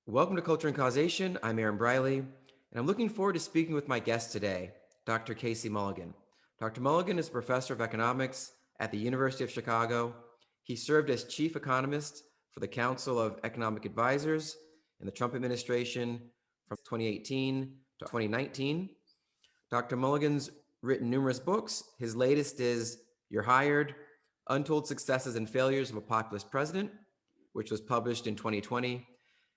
Welcome to Culture and Causation. I'm Aaron Briley, and I'm looking forward to speaking with my guest today, Dr. Casey Mulligan. Dr. Mulligan is a professor of economics at the University of Chicago. He served as chief economist for the Council of Economic Advisors in the Trump administration from 2018 to 2019. Dr. Mulligan's written numerous books. His latest is You're Hired: Untold Successes and Failures of a Populist President, which was published in 2020.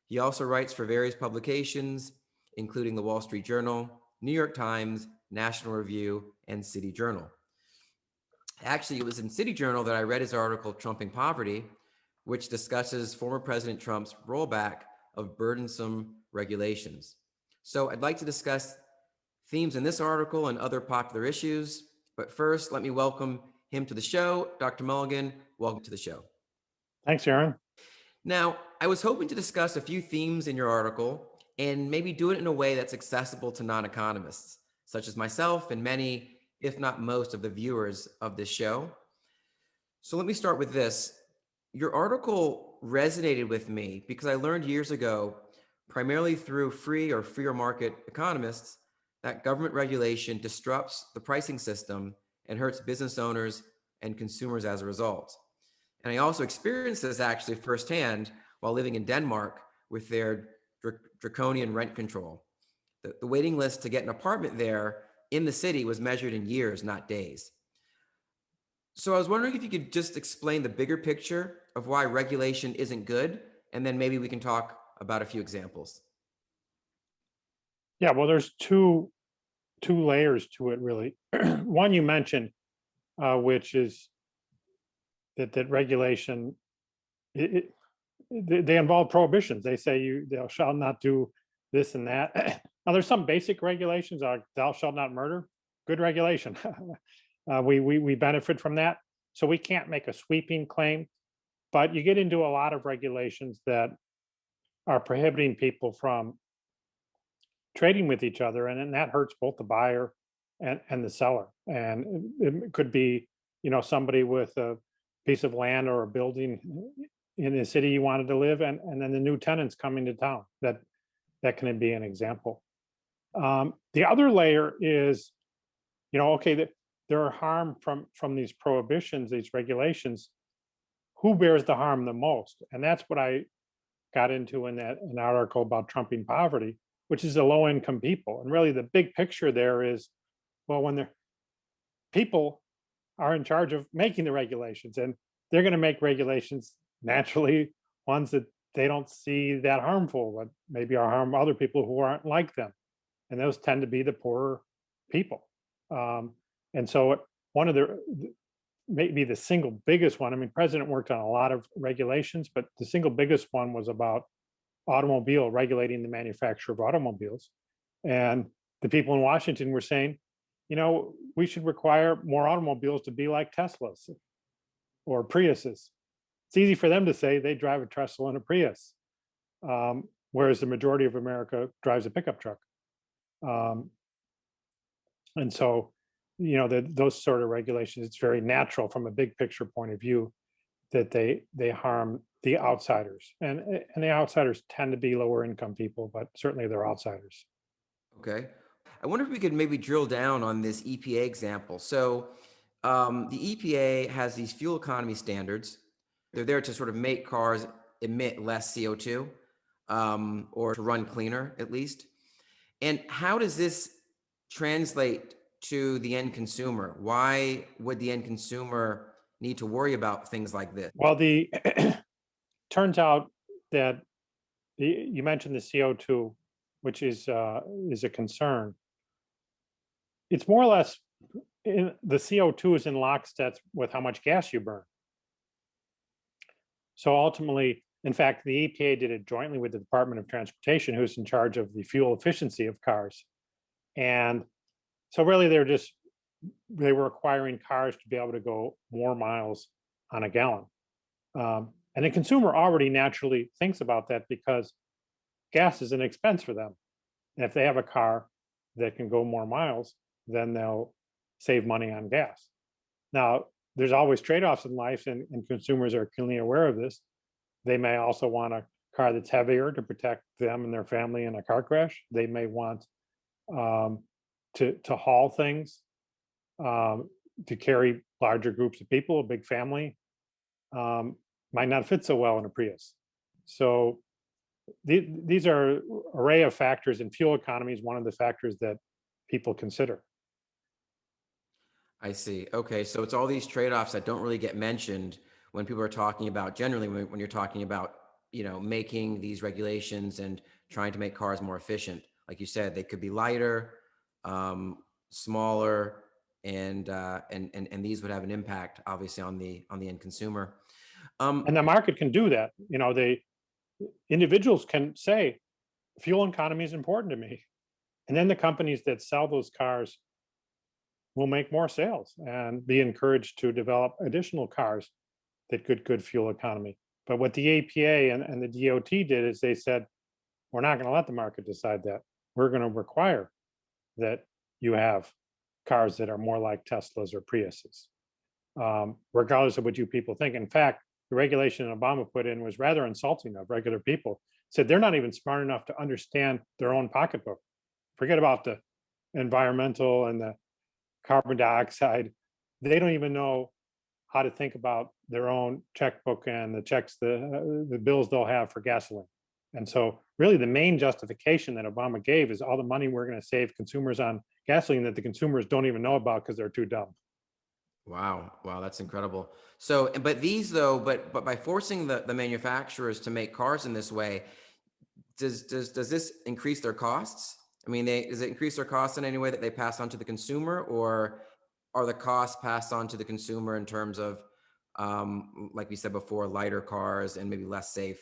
He also writes for various publications, including the Wall Street Journal, New York Times, National Review, and City Journal. Actually, it was in City Journal that I read his article, Trumping Poverty, which discusses former President Trump's rollback of burdensome regulations. So I'd like to discuss themes in this article and other popular issues. But first, let me welcome him to the show. Dr. Mulligan, welcome to the show. Thanks, Aaron. Now, I was hoping to discuss a few themes in your article and maybe do it in a way that's accessible to non-economists, such as myself and many, if not most, of the viewers of this show. So let me start with this. Your article resonated with me because I learned years ago, primarily through free or freer market economists, that government regulation disrupts the pricing system and hurts business owners and consumers as a result. And I also experienced this actually firsthand while living in Denmark with their draconian rent control. The waiting list to get an apartment there in the city was measured in years, not days. So I was wondering if you could just explain the bigger picture of why regulation isn't good, and then maybe we can talk about a few examples. Yeah, well, there's two layers to it, really. One you mentioned, which is that regulation, they involve prohibitions. They say thou shalt not do this and that. Now, there's some basic regulations, like thou shalt not murder. Good regulation. We benefit from that. So we can't make a sweeping claim, but you get into a lot of regulations that are prohibiting people from trading with each other, and that hurts both the buyer and the seller. And it could be, somebody with a piece of land or a building in the city you wanted to live in, and then the new tenants coming to town. That can be an example. The other layer is, okay, that there are harm from these prohibitions, these regulations. Who bears the harm the most? And that's what I got into in an article about trumping poverty, which is the low income people. And really the big picture there is, well, when the people are in charge of making the regulations, and they're going to make regulations naturally, ones that they don't see that harmful, but maybe are harm other people who aren't like them. And those tend to be the poorer people. And so one of maybe the single biggest one, I mean, President worked on a lot of regulations, but the single biggest one was about regulating the manufacture of automobiles. And the people in Washington were saying, we should require more automobiles to be like Teslas or Priuses. It's easy for them to say they drive a Tesla and a Prius, whereas the majority of America drives a pickup truck. And so, those sort of regulations, it's very natural from a big picture point of view that they harm the outsiders, and the outsiders tend to be lower income people, but certainly they're outsiders. Okay. I wonder if we could maybe drill down on this EPA example. So the EPA has these fuel economy standards. They're there to sort of make cars emit less CO2 or to run cleaner, at least. And how does this translate to the end consumer? Why would the end consumer need to worry about things like this? Well, turns out that you mentioned the CO2, which is a concern. It's more or less the CO2 is in lockstep with how much gas you burn. So ultimately, in fact, the EPA did it jointly with the Department of Transportation, who's in charge of the fuel efficiency of cars. And so really they were requiring cars to be able to go more miles on a gallon. And the consumer already naturally thinks about that because gas is an expense for them. And if they have a car that can go more miles, then they'll save money on gas. Now, there's always trade-offs in life, and consumers are keenly aware of this. They may also want a car that's heavier to protect them and their family in a car crash. They may want um, to haul things, um, to carry larger groups of people. A big family um, might not fit so well in a Prius. So these are array of factors, and fuel economy is one of the factors that people consider. I see. Okay, so it's all these trade-offs that don't really get mentioned when people are talking about generally when you're talking about, making these regulations and trying to make cars more efficient. Like you said, they could be lighter, smaller, and these would have an impact, obviously, on the end consumer. And Um, the market can do that. They individuals can say fuel economy is important to me, and then the companies that sell those cars will make more sales and be encouraged to develop additional cars that good fuel economy. But what the APA and the DOT did is they said, we're not going to let the market decide that. We're going to require that you have cars that are more like Teslas or Priuses, regardless of what you people think. In fact, the regulation Obama put in was rather insulting of regular people. Said they're not even smart enough to understand their own pocketbook. Forget about the environmental and the carbon dioxide. They don't even know how to think about their own checkbook and the checks, the bills they'll have for gasoline. And so, really, the main justification that Obama gave is all the money we're going to save consumers on gasoline that the consumers don't even know about because they're too dumb. wow, wow, that's incredible. So, but these though, but by forcing the manufacturers to make cars in this way, does this increase their costs? I mean, does it increase their costs in any way that they pass on to the consumer, or are the costs passed on to the consumer in terms of, like we said before, lighter cars and maybe less safe?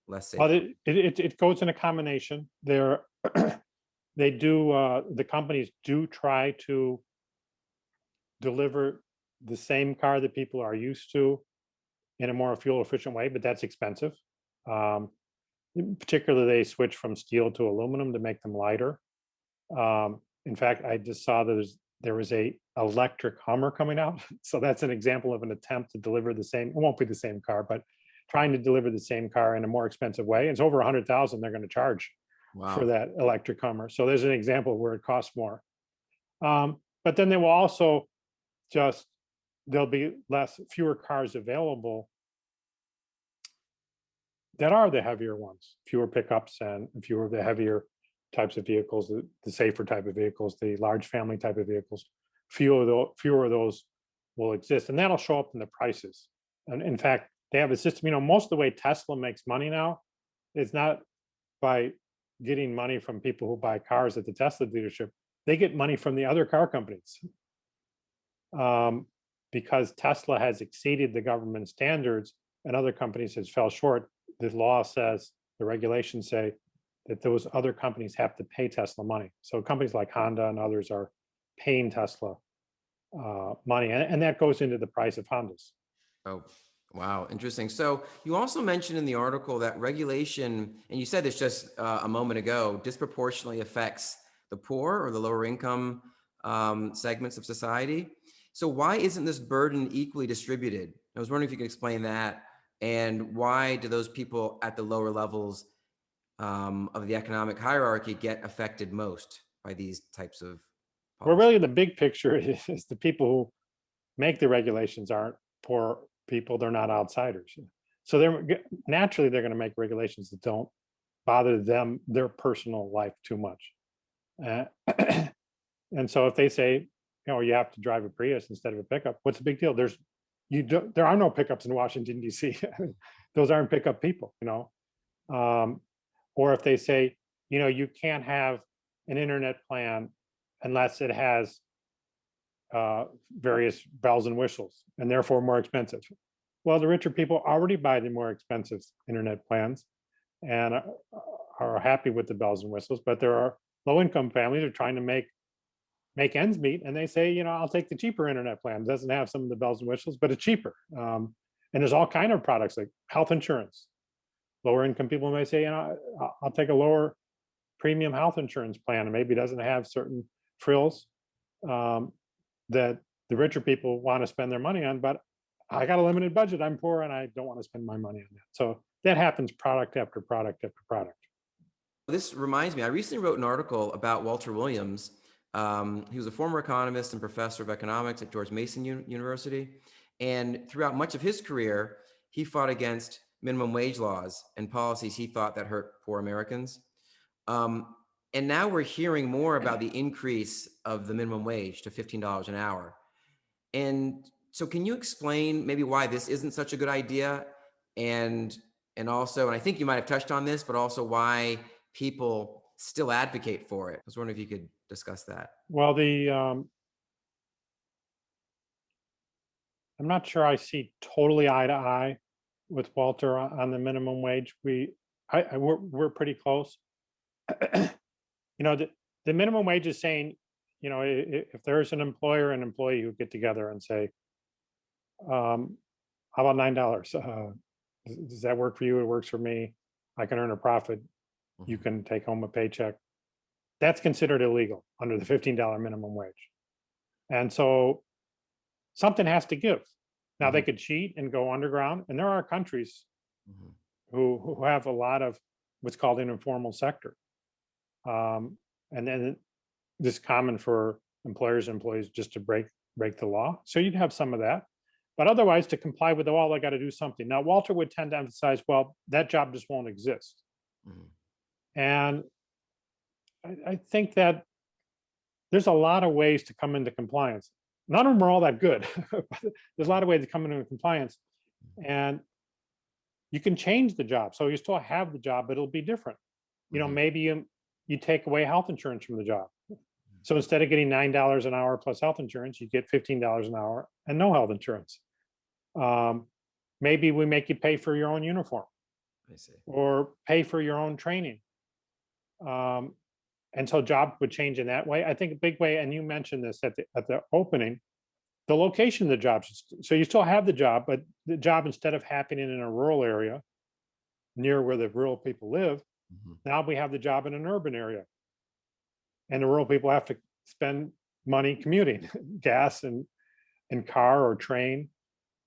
Well, it goes in a combination. They do the companies do try to deliver the same car that people are used to in a more fuel efficient way, but that's expensive. Um, in particular, they switch from steel to aluminum to make them lighter. In fact, I just saw there was a electric Hummer coming out, so that's an example of an attempt to deliver the same. It won't be the same car, but trying to deliver the same car in a more expensive way. It's over 100,000 they're going to charge for Wow. that electric Hummer. So there's an example where it costs more. But then they will also just there'll be fewer cars available that are the heavier ones, fewer pickups and fewer of the heavier types of vehicles, the safer type of vehicles, the large family type of vehicles. Fewer of those will exist, and that'll show up in the prices. And in fact, they have a system. Most of the way Tesla makes money now is not by getting money from people who buy cars at the Tesla dealership. They get money from the other car companies, because Tesla has exceeded the government standards and other companies has fell short. The law says, the regulations say that those other companies have to pay Tesla money. So companies like Honda and others are paying Tesla money, and that goes into the price of Hondas. Oh, wow. Interesting. So you also mentioned in the article that regulation, and you said this just a moment ago, disproportionately affects the poor or the lower income segments of society. So why isn't this burden equally distributed? I was wondering if you could explain that. And why do those people at the lower levels of the economic hierarchy get affected most by these types of Well, policies? really, the big picture is the people who make the regulations aren't poor people; they're not outsiders. So naturally they're going to make regulations that don't bother them, their personal life too much. Uh, and so if they say, you have to drive a Prius instead of a pickup, what's the big deal? There are no pickups in Washington D.C. Those aren't pickup people. Um, or if they say, you can't have an internet plan unless it has various bells and whistles and therefore more expensive. Well, the richer people already buy the more expensive internet plans and are happy with the bells and whistles, but there are low income families who are trying to make ends meet, and they say, I'll take the cheaper internet plan. It doesn't have some of the bells and whistles, but it's cheaper. And there's all kind of products like health insurance. Lower income people may say, I'll take a lower premium health insurance plan, and maybe it doesn't have certain frills that the richer people want to spend their money on. But I got a limited budget. I'm poor, and I don't want to spend my money on that. So that happens product after product after product. This reminds me, I recently wrote an article about Walter Williams. He was a former economist and professor of economics at George Mason University. And throughout much of his career, he fought against minimum wage laws and policies he thought that hurt poor Americans. Um, and now we're hearing more about the increase of the minimum wage to $15 an hour. And so can you explain maybe why this isn't such a good idea? And also, and I think you might have touched on this, but also why people still advocate for it. I was wondering if you could discuss that. Well, I'm not sure I see totally eye to eye with Walter on the minimum wage. We're pretty close. You know, the minimum wage is saying, you know, if there's an employer and employee who get together and say, how about $9? Does that work for you? It works for me. I can earn a profit. You Mhm. can take home a paycheck. That's considered illegal under the $15 minimum wage. And so something has to give. Now they Mhm. could cheat and go underground, and there are countries Mhm. who have a lot of what's called an informal sector. And then this is common for employers and employees just to break the law. So you'd have some of that. But otherwise, to comply with the law, they got to do something. Now, Walter would tend to emphasize, well, that job just won't exist. Mhm. And I think that there's a lot of ways to come into compliance. None of them are all that good. But there's a lot of ways to come into compliance. And you can change the job. So you still have the job, but it'll be different. You know, Mhm. maybe you take away health insurance from the job. So instead of getting $9 an hour plus health insurance, you get $15 an hour and no health insurance. Um, Maybe we make you pay for your own uniform I see. or pay for your own training. Um, and so job would change in that way. I think a big way, and you mentioned this at the opening, the location of the job. So you still have the job, but the job, instead of happening in a rural area near where the rural people live, Mhm. now we have the job in an urban area. And the rural people have to spend money commuting, gas and car or train.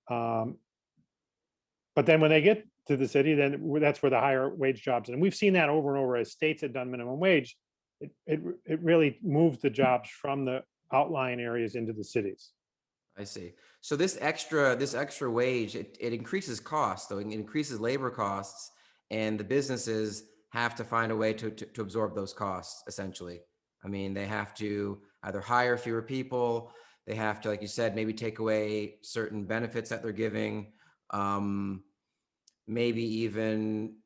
Um, but then when they get to the city, then that's where the higher wage jobs. And we've seen that over and over as states have done minimum wage. It really moves the jobs from the outlying areas into the cities. I see. So this extra wage, it increases costs, though. It increases labor costs, and the businesses have to find a way to absorb those costs, essentially. I mean, they have to either hire fewer people, they have to, like you said, maybe take away certain benefits that they're giving, um, maybe even,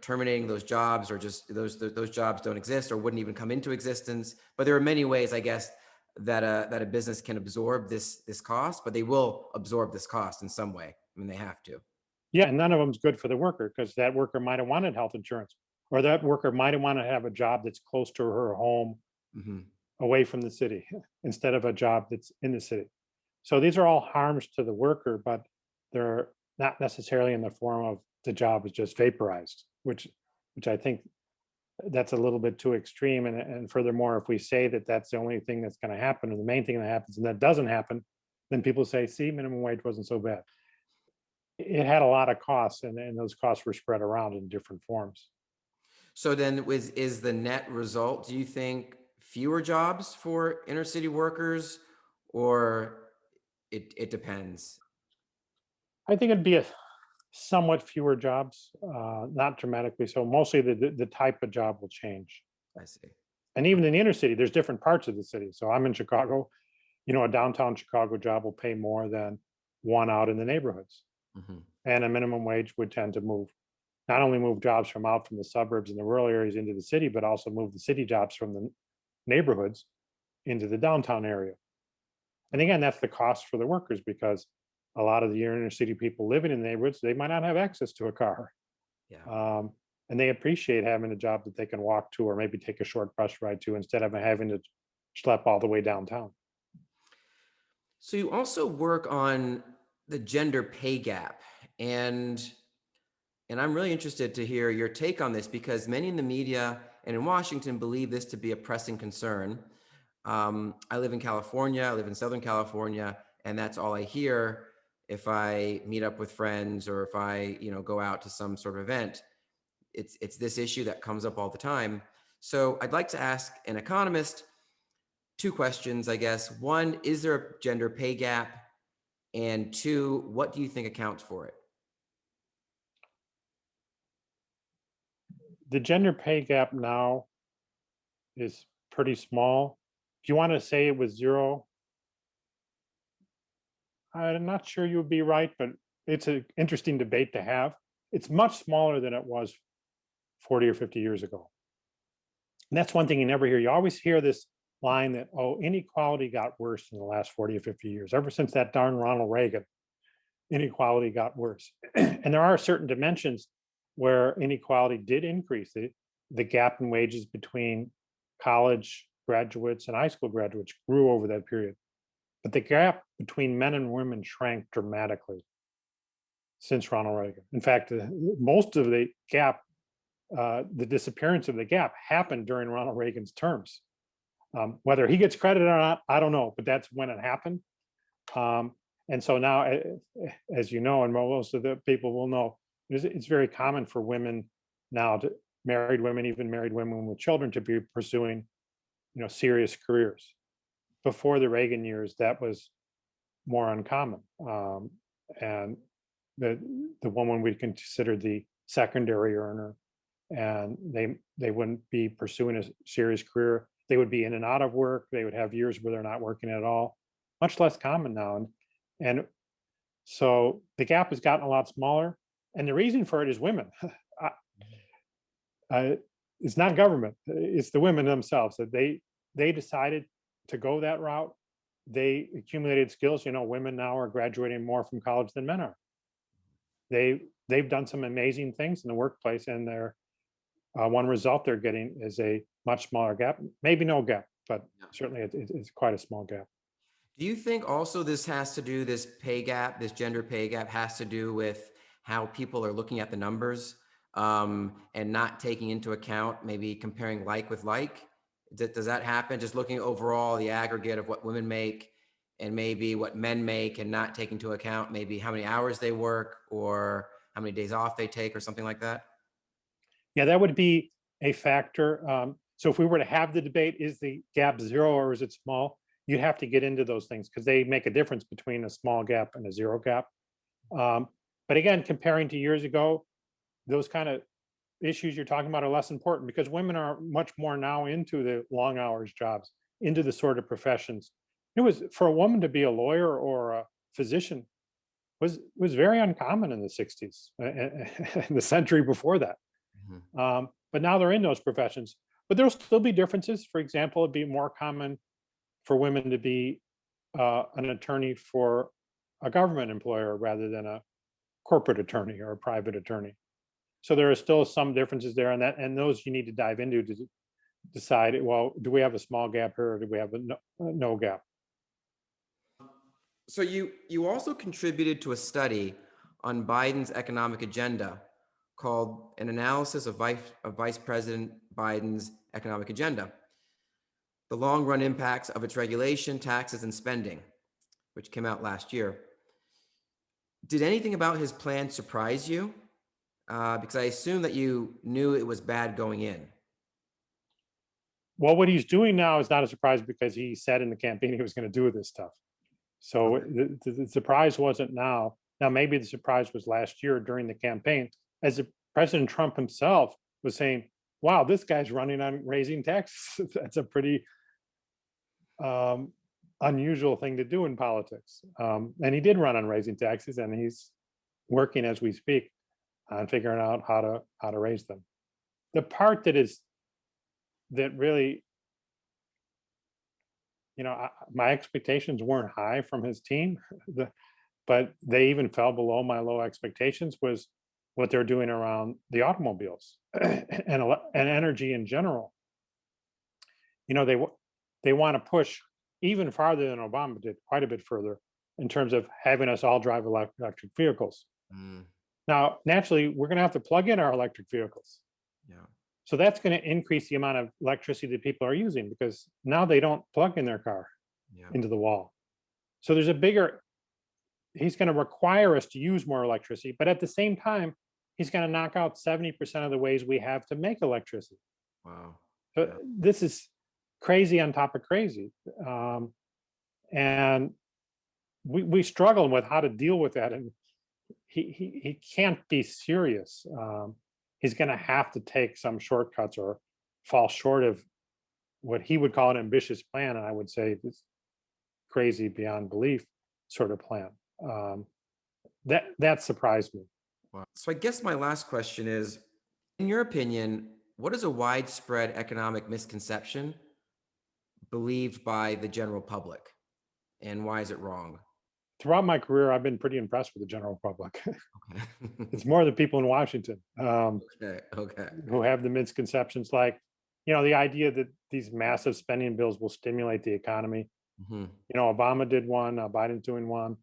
terminating those jobs, or just those jobs don't exist or wouldn't even come into existence. But there are many ways, I guess, that a business can absorb this cost, but they will absorb this cost in some way. I mean, they have to. Yeah, and none of them's good for the worker because that worker might have wanted health insurance, or that worker might have wanted to have a job that's close to her home, Hmm. away from the city, instead of a job that's in the city. So these are all harms to the worker, but they're not necessarily in the form of the job is just vaporized, which I think that's a little bit too extreme. And furthermore, if we say that that's the only thing that's going to happen, or the main thing that happens, and that doesn't happen, then people say, see, minimum wage wasn't so bad. It had a lot of costs, and those costs were spread around in different forms. So then, is the net result, do you think, fewer jobs for inner city workers, or it depends? I think it'd be a somewhat fewer jobs, not dramatically so. Mostly the type of job will change. I see. And even in the inner city, there's different parts of the city. So I'm in Chicago. You know, a downtown Chicago job will pay more than one out in the neighborhoods. Hmm. And a minimum wage would tend to move, not only move jobs from out from the suburbs and the rural areas into the city, but also move the city jobs from the neighborhoods into the downtown area. And again, that's the cost for the workers because a lot of the inner city people living in the neighborhoods, they might not have access to a car. Yeah. Um, and they appreciate having a job that they can walk to or maybe take a short bus ride to instead of having to schlep all the way downtown. So you also work on the gender pay gap, and I'm really interested to hear your take on this, because many in the media and in Washington believe this to be a pressing concern. I live in California. I live in Southern California, and that's all I hear if I meet up with friends or if I, go out to some sort of event. It's this issue that comes up all the time. So I'd like to ask an economist two questions, I guess. One, is there a gender pay gap? And two, what do you think accounts for it? The gender pay gap now is pretty small. If you want to say it was zero, I'm not sure you would be right, but it's an interesting debate to have. It's much smaller than it was 40 or 50 years ago. And that's one thing you never hear. You always hear this line that, oh, inequality got worse in the last 40 or 50 years. Ever since that darn Ronald Reagan, inequality got worse. And there are certain dimensions where inequality did increase. The gap in wages between college graduates and high school graduates grew over that period. But the gap between men and women shrank dramatically since Ronald Reagan. In fact, most of the gap, the disappearance of the gap happened during Ronald Reagan's terms. Whether he gets credit or not, I don't know, but that's when it happened. And so now, as you know, and most of the people will know, it's very common for women now, to married women, even married women with children, to be pursuing, serious careers. Before the Reagan years, that was more uncommon, and the woman we consider the secondary earner, and they wouldn't be pursuing a serious career. They would be in and out of work. They would have years where they're not working at all. Much less common now, and so the gap has gotten a lot smaller. And the reason for it is women. It's not government; it's the women themselves that they decided to go that route. They accumulated skills. Women now are graduating more from college than men are. They've done some amazing things in the workplace, and they're one result they're getting is a much smaller gap. Maybe no gap, but certainly it's quite a small gap. Do you think also this pay gap, this gender pay gap, has to do with how people are looking at the numbers, and not taking into account maybe comparing like with like? Does that happen? Just looking overall, the aggregate of what women make and maybe what men make, and not taking into account maybe how many hours they work or how many days off they take or something like that? Yeah, that would be a factor. So if we were to have the debate, is the gap zero or is it small? You'd have to get into those things because they make a difference between a small gap and a zero gap. But again, comparing to years ago, those kind of issues you're talking about are less important because women are much more now into the long hours jobs, into the sort of professions. It was for a woman to be a lawyer or a physician was very uncommon in the 60s and the century before that. But now they're in those professions. But there'll still be differences. For example, it'd be more common for women to be an attorney for a government employer rather than a corporate attorney or a private attorney. So there are still some differences there, and those you need to dive into to decide. Well, do we have a small gap here, or do we have a no gap? So you also contributed to a study on Biden's economic agenda called An Analysis of Vice President Biden's Economic Agenda: The Long Run Impacts of Its Regulation, Taxes, and Spending, which came out last year. Did anything about his plan surprise you? Because I assume that you knew it was bad going in. Well, what he's doing now is not a surprise because he said in the campaign he was going to do this stuff. So Okay. the surprise wasn't now. Now, maybe the surprise was last year during the campaign, as President Trump himself was saying, wow, this guy's running on raising taxes. That's a pretty unusual thing to do in politics. And he did run on raising taxes, and he's working as we speak on figuring out how to raise them. The part that really, my expectations weren't high from his team, but they even fell below my low expectations, was what they're doing around the automobiles and energy in general. They want to push even farther than Obama did, quite a bit further, in terms of having us all drive electric vehicles. Mm, Now, naturally, we're going to have to plug in our electric vehicles. yeah. So that's going to increase the amount of electricity that people are using because now they don't plug in their car Yeah. into the wall. So there's a bigger he's going to require us to use more electricity, but at the same time, he's going to knock out 70% of the ways we have to make electricity. Wow. So Yeah. this is crazy on top of crazy. And we struggle with how to deal with that. And he can't be serious. He's going to have to take some shortcuts or fall short of what he would call an ambitious plan. And I would say this crazy beyond belief sort of plan. That surprised me. Wow. So I guess my last question is, in your opinion, what is a widespread economic misconception believed by the general public, and why is it wrong? Throughout my career, I've been pretty impressed with the general public. Okay. It's more the people in Washington Okay. Okay. who have the misconceptions, like, the idea that these massive spending bills will stimulate the economy. Hmm. Obama did one, Biden's doing one.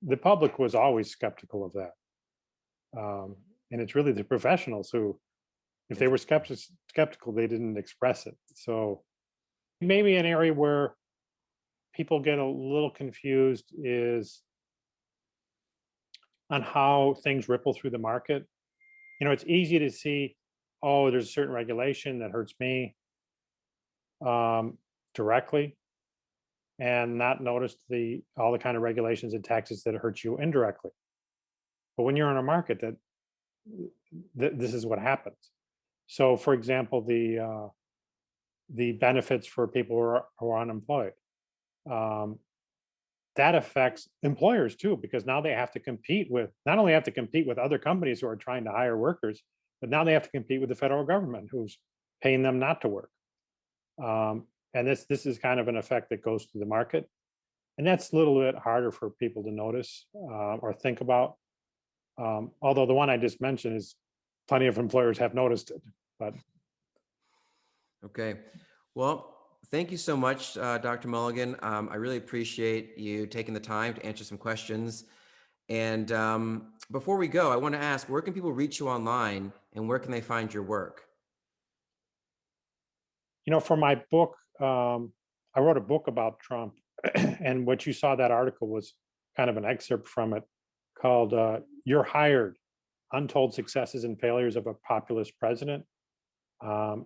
The public was always skeptical of that. And it's really the professionals who, if they were skeptical, they didn't express it. So maybe an area where people get a little confused is on how things ripple through the market. It's easy to see, oh, there's a certain regulation that hurts me directly, and not notice all the kind of regulations and taxes that hurt you indirectly. But when you're in a market, this is what happens. So, for example, the benefits for people who are unemployed. Um, that affects employers too, because now they have to compete with not only have to compete with other companies who are trying to hire workers, but now they have to compete with the federal government who's paying them not to work. And this is kind of an effect that goes through the market, and that's a little bit harder for people to notice or think about. Although the one I just mentioned is plenty of employers have noticed it, but Okay. Well, thank you so much, Dr. Mulligan. I really appreciate you taking the time to answer some questions. And before we go, I want to ask, where can people reach you online, and where can they find your work? for my book, I wrote a book about Trump, and what you saw that article was kind of an excerpt from it called "You're Hired: Untold Successes and Failures of a Populist President." Um,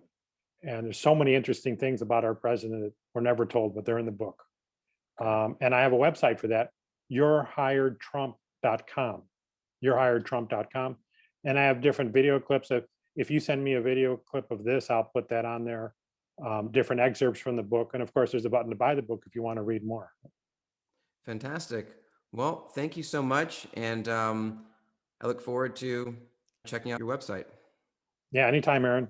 and there's so many interesting things about our president that were never told, but they're in the book. And I have a website for that, yourhiredtrump.com, yourhiredtrump.com. And I have different video clips. If you send me a video clip of this, I'll put that on there. Different excerpts from the book. And of course, there's a button to buy the book if you want to read more. Fantastic. Well, thank you so much. And I look forward to checking out your website. Yeah, anytime, Aaron.